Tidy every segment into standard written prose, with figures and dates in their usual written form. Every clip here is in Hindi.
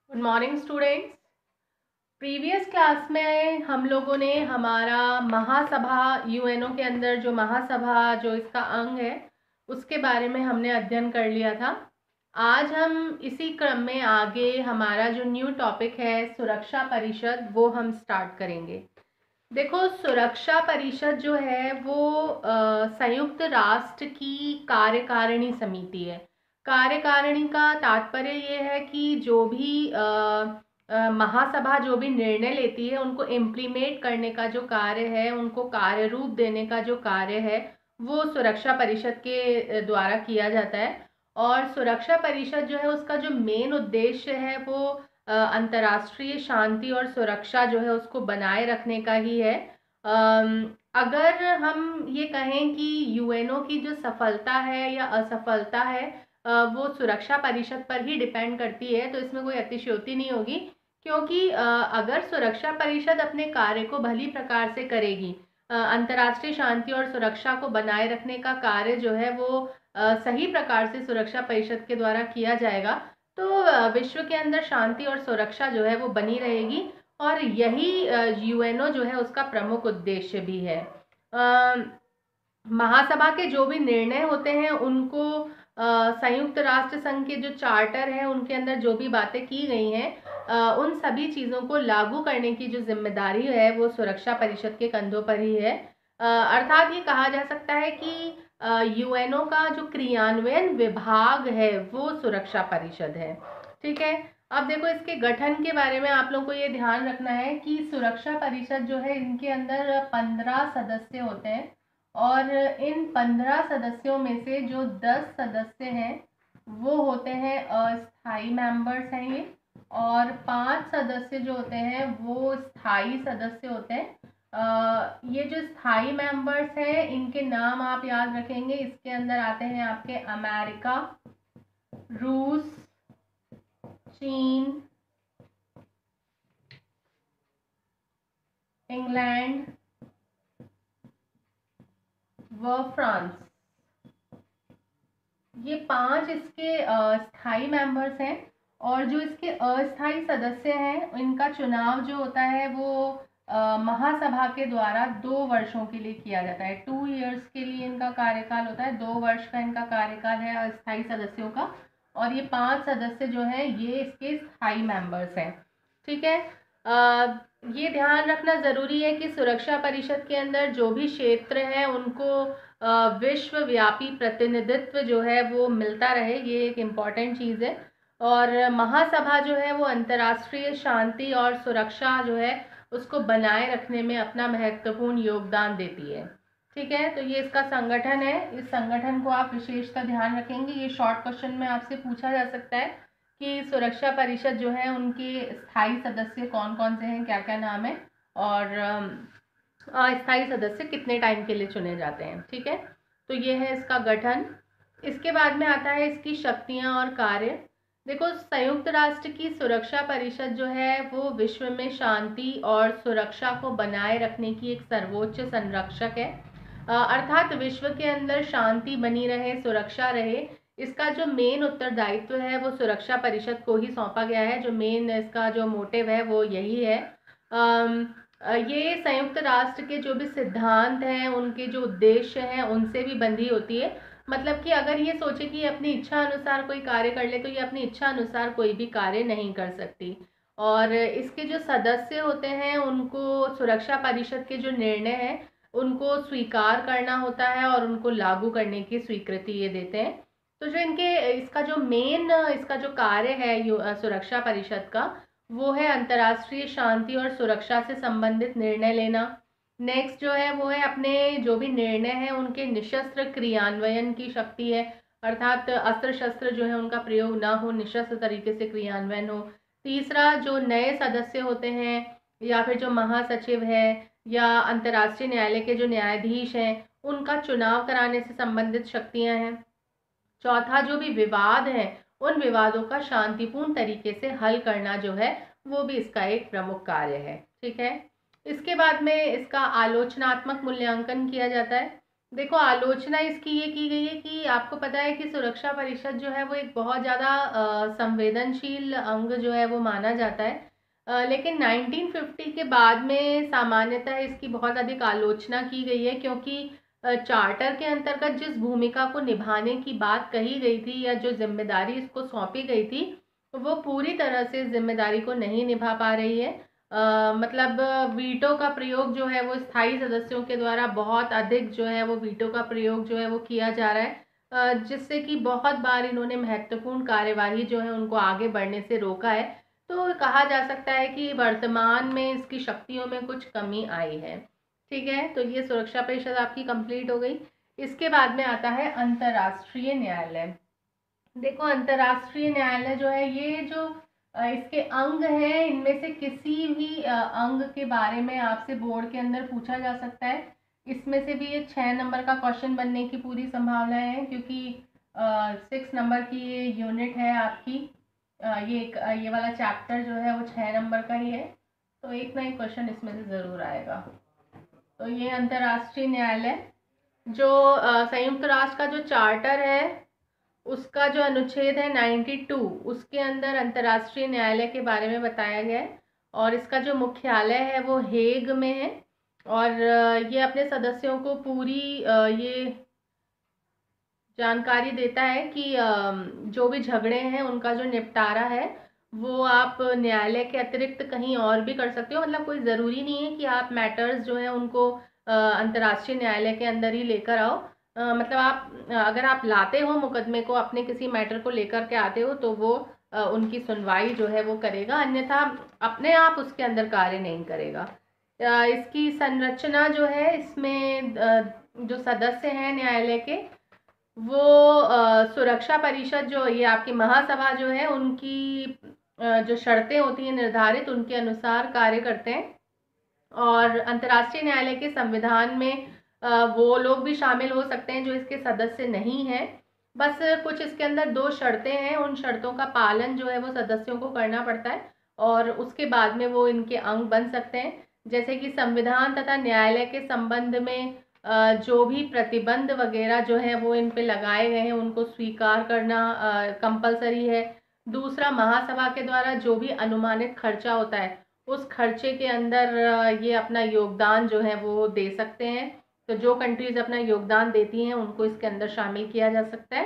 Good morning students. Previous class में हम लोगों ने हमारा महासभा यूएनओ के अंदर जो महासभा जो इसका अंग है उसके बारे में हमने अध्ययन कर लिया था। आज हम इसी क्रम में आगे हमारा जो न्यू टॉपिक है सुरक्षा परिषद वो हम स्टार्ट करेंगे। देखो, सुरक्षा परिषद जो है वो संयुक्त राष्ट्र की कार्यकारिणी समिति है। कार्यकारिणी का तात्पर्य ये है कि जो भी महासभा जो भी निर्णय लेती है उनको इम्प्लीमेंट करने का जो कार्य है, उनको कार्य रूप देने का जो कार्य है वो सुरक्षा परिषद के द्वारा किया जाता है। और सुरक्षा परिषद जो है उसका जो मेन उद्देश्य है वो अंतर्राष्ट्रीय शांति और सुरक्षा जो है उसको बनाए रखने का ही है। अगर हम ये कहें कि यूएनओ की जो सफलता है या असफलता है वो सुरक्षा परिषद पर ही डिपेंड करती है, तो इसमें कोई अतिशयोक्ति नहीं होगी, क्योंकि अगर सुरक्षा परिषद अपने कार्य को भली प्रकार से करेगी, अंतर्राष्ट्रीय शांति और सुरक्षा को बनाए रखने का कार्य जो है वो सही प्रकार से सुरक्षा परिषद के द्वारा किया जाएगा, तो विश्व के अंदर शांति और सुरक्षा जो है वो बनी रहेगी। और यही यूएनओ जो है उसका प्रमुख उद्देश्य भी है। महासभा के जो भी निर्णय होते हैं उनको संयुक्त राष्ट्र संघ के जो चार्टर है उनके अंदर जो भी बातें की गई हैं उन सभी चीज़ों को लागू करने की जो जिम्मेदारी है वो सुरक्षा परिषद के कंधों पर ही है। अर्थात ये कहा जा सकता है कि यूएनओ का जो क्रियान्वयन विभाग है वो सुरक्षा परिषद है। ठीक है, अब देखो इसके गठन के बारे में आप लोगों को ये ध्यान रखना है कि सुरक्षा परिषद जो है इनके अंदर 15 सदस्य होते हैं, और इन 15 सदस्यों में से जो 10 सदस्य हैं वो होते हैं अस्थाई मेंबर्स हैं ये, और 5 सदस्य जो होते हैं वो स्थायी सदस्य होते हैं। ये जो स्थायी मेंबर्स हैं इनके नाम आप याद रखेंगे। इसके अंदर आते हैं आपके अमेरिका, रूस, चीन, इंग्लैंड व फ्रांस। ये 5 इसके स्थायी मेंबर्स हैं, और जो इसके अस्थायी सदस्य हैं इनका चुनाव जो होता है वो महासभा के द्वारा 2 वर्षों के लिए किया जाता है। 2 इयर्स के लिए इनका कार्यकाल होता है, 2 वर्ष का इनका कार्यकाल है अस्थायी सदस्यों का। और ये 5 सदस्य जो हैं ये इसके स्थायी मेंबर्स हैं। ठीक है, ये ध्यान रखना ज़रूरी है कि सुरक्षा परिषद के अंदर जो भी क्षेत्र हैं उनको विश्वव्यापी प्रतिनिधित्व जो है वो मिलता रहे, ये एक इम्पॉर्टेंट चीज़ है। और महासभा जो है वो अंतर्राष्ट्रीय शांति और सुरक्षा जो है उसको बनाए रखने में अपना महत्वपूर्ण योगदान देती है। ठीक है, तो ये इसका संगठन है। इस संगठन को आप विशेषता ध्यान रखेंगे। ये शॉर्ट क्वेश्चन में आपसे पूछा जा सकता है कि सुरक्षा परिषद जो है उनके स्थायी सदस्य कौन कौन से हैं, क्या क्या नाम है, और अस्थायी सदस्य कितने टाइम के लिए चुने जाते हैं। ठीक है, तो ये है इसका गठन। इसके बाद में आता है इसकी शक्तियां और कार्य। देखो, संयुक्त राष्ट्र की सुरक्षा परिषद जो है वो विश्व में शांति और सुरक्षा को बनाए रखने की एक सर्वोच्च संरक्षक है। अर्थात विश्व के अंदर शांति बनी रहे, सुरक्षा रहे, इसका जो मेन उत्तरदायित्व है वो सुरक्षा परिषद को ही सौंपा गया है। जो मेन इसका जो मोटिव है वो यही है। ये संयुक्त राष्ट्र के जो भी सिद्धांत हैं, उनके जो उद्देश्य हैं उनसे भी बंधी होती है। मतलब कि अगर ये सोचे कि अपनी इच्छा अनुसार कोई कार्य कर ले, तो ये अपनी इच्छा अनुसार कोई भी कार्य नहीं कर सकती। और इसके जो सदस्य होते हैं उनको सुरक्षा परिषद के जो निर्णय हैं उनको स्वीकार करना होता है और उनको लागू करने की स्वीकृति ये देते हैं। तो जो इनके इसका जो मेन इसका जो कार्य है सुरक्षा परिषद का, वो है अंतर्राष्ट्रीय शांति और सुरक्षा से संबंधित निर्णय लेना। नेक्स्ट जो है वो है अपने जो भी निर्णय हैं उनके निशस्त्र क्रियान्वयन की शक्ति है, अर्थात अस्त्र शस्त्र जो है उनका प्रयोग ना हो, निशस्त्र तरीके से क्रियान्वयन हो। तीसरा, जो नए सदस्य होते हैं या फिर जो महासचिव है या अंतर्राष्ट्रीय न्यायालय के जो न्यायाधीश हैं उनका चुनाव कराने से संबंधित शक्तियां हैं। चौथा, जो भी विवाद हैं उन विवादों का शांतिपूर्ण तरीके से हल करना जो है वो भी इसका एक प्रमुख कार्य है। ठीक है, इसके बाद में इसका आलोचनात्मक मूल्यांकन किया जाता है। देखो, आलोचना इसकी ये की गई है कि आपको पता है कि सुरक्षा परिषद जो है वो एक बहुत ज़्यादा संवेदनशील अंग जो है वो माना जाता है। लेकिन 1950 के बाद में सामान्यतः इसकी बहुत अधिक आलोचना की गई है, क्योंकि चार्टर के अंतर्गत जिस भूमिका को निभाने की बात कही गई थी या जो जिम्मेदारी इसको सौंपी गई थी, वो पूरी तरह से इस जिम्मेदारी को नहीं निभा पा रही है। मतलब वीटो का प्रयोग जो है वो स्थायी सदस्यों के द्वारा बहुत अधिक जो है वो वीटो का प्रयोग जो है वो किया जा रहा है, जिससे कि बहुत बार इन्होंने महत्वपूर्ण कार्यवाही जो है उनको आगे बढ़ने से रोका है। तो कहा जा सकता है कि वर्तमान में इसकी शक्तियों में कुछ कमी आई है। ठीक है, तो ये सुरक्षा परिषद आपकी कंप्लीट हो गई। इसके बाद में आता है अंतर्राष्ट्रीय न्यायालय। देखो, अंतर्राष्ट्रीय न्यायालय जो है ये जो इसके अंग हैं, इनमें से किसी भी अंग के बारे में आपसे बोर्ड के अंदर पूछा जा सकता है। इसमें से भी ये 6 नंबर का क्वेश्चन बनने की पूरी संभावना है, क्योंकि 6 नंबर की ये यूनिट है आपकी। ये वाला चैप्टर जो है वो 6 नंबर का ही है, तो एक ना एक क्वेश्चन इसमें से ज़रूर आएगा। तो ये अंतर्राष्ट्रीय न्यायालय जो संयुक्त राष्ट्र का जो चार्टर है उसका जो अनुच्छेद है 92, उसके अंदर अंतर्राष्ट्रीय न्यायालय के बारे में बताया गया है। और इसका जो मुख्यालय है वो हेग में है। और ये अपने सदस्यों को पूरी ये जानकारी देता है कि जो भी झगड़े हैं उनका जो निपटारा है वो आप न्यायालय के अतिरिक्त कहीं और भी कर सकते हो। मतलब कोई ज़रूरी नहीं है कि आप मैटर्स जो हैं उनको अंतर्राष्ट्रीय न्यायालय के अंदर ही लेकर आओ। मतलब आप अगर आप लाते हो मुकदमे को, अपने किसी मैटर को लेकर के आते हो, तो वो उनकी सुनवाई जो है वो करेगा, अन्यथा अपने आप उसके अंदर कार्य नहीं करेगा। इसकी संरचना जो है, इसमें जो सदस्य हैं न्यायालय के, वो सुरक्षा परिषद जो ये आपकी महासभा जो है उनकी जो शर्तें होती हैं निर्धारित, उनके अनुसार कार्य करते हैं। और अंतर्राष्ट्रीय न्यायालय के संविधान में वो लोग भी शामिल हो सकते हैं जो इसके सदस्य नहीं हैं। बस कुछ इसके अंदर 2 शर्तें हैं, उन शर्तों का पालन जो है वो सदस्यों को करना पड़ता है, और उसके बाद में वो इनके अंग बन सकते हैं। जैसे कि संविधान तथा न्यायालय के संबंध में जो भी प्रतिबंध वगैरह जो है वो इन पे लगाए गए हैं उनको स्वीकार करना कंपलसरी है। दूसरा, महासभा के द्वारा जो भी अनुमानित खर्चा होता है उस खर्चे के अंदर ये अपना योगदान जो है वो दे सकते हैं। तो जो कंट्रीज अपना योगदान देती हैं उनको इसके अंदर शामिल किया जा सकता है।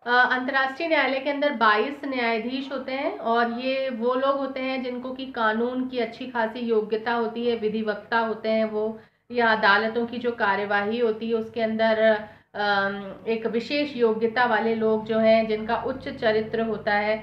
अंतर्राष्ट्रीय न्यायालय के अंदर 22 न्यायाधीश होते हैं, और ये वो लोग होते हैं जिनको कि कानून की अच्छी खासी योग्यता होती है, विधिवक्ता होते हैं वो, या अदालतों की जो कार्यवाही होती है उसके अंदर एक विशेष योग्यता वाले लोग जो हैं जिनका उच्च चरित्र होता है,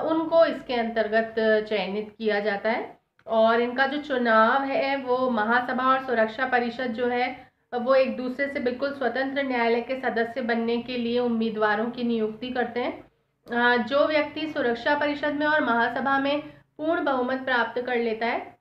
उनको इसके अंतर्गत चयनित किया जाता है। और इनका जो चुनाव है वो महासभा और सुरक्षा परिषद जो है वो एक दूसरे से बिल्कुल स्वतंत्र न्यायालय के सदस्य बनने के लिए उम्मीदवारों की नियुक्ति करते हैं। जो व्यक्ति सुरक्षा परिषद में और महासभा में पूर्ण बहुमत प्राप्त कर लेता है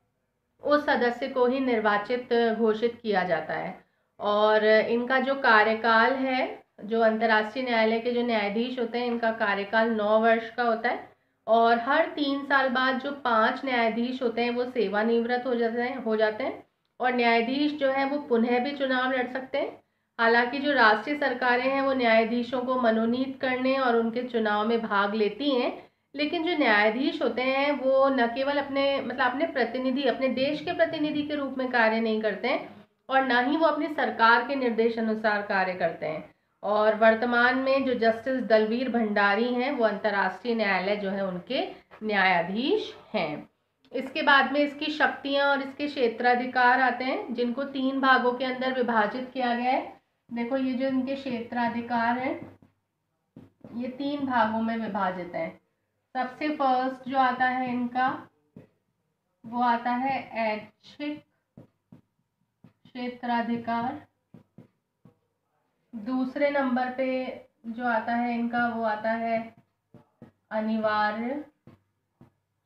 उस सदस्य को ही निर्वाचित घोषित किया जाता है। और इनका जो कार्यकाल है, जो अंतर्राष्ट्रीय न्यायालय के जो न्यायाधीश होते हैं इनका कार्यकाल 9 वर्ष का होता है। और हर 3 साल बाद जो 5 न्यायाधीश होते हैं वो सेवानिवृत्त हो जाते हैं, और न्यायाधीश जो है वो पुनः भी चुनाव लड़ सकते हैं। हालांकि जो राष्ट्रीय सरकारें हैं वो न्यायाधीशों को मनोनीत करने और उनके चुनाव में भाग लेती हैं, लेकिन जो न्यायाधीश होते हैं वो न केवल अपने मतलब अपने प्रतिनिधि, अपने देश के प्रतिनिधि के रूप में कार्य नहीं करते हैं, और ना ही वो अपनी सरकार के निर्देश अनुसार कार्य करते हैं। और वर्तमान में जो जस्टिस दलवीर भंडारी हैं वो अंतर्राष्ट्रीय न्यायालय जो है उनके न्यायाधीश हैं। इसके बाद में इसकी शक्तियां और इसके क्षेत्राधिकार आते हैं, जिनको 3 भागों के अंदर विभाजित किया गया है। देखो, ये जो इनके क्षेत्राधिकार हैं ये 3 भागों में विभाजित हैं। सबसे फर्स्ट जो आता है इनका वो आता है ऐच्छिक क्षेत्राधिकार। दूसरे नंबर पे जो आता है इनका वो आता है अनिवार्य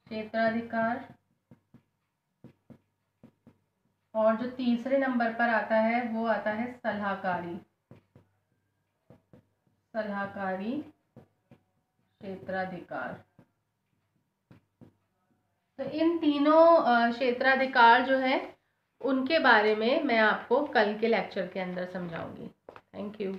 क्षेत्राधिकार। और जो तीसरे नंबर पर आता है वो आता है सलाहकारी क्षेत्राधिकार। तो इन तीनों क्षेत्राधिकार जो है उनके बारे में मैं आपको कल के लेक्चर के अंदर समझाऊंगी। Thank you.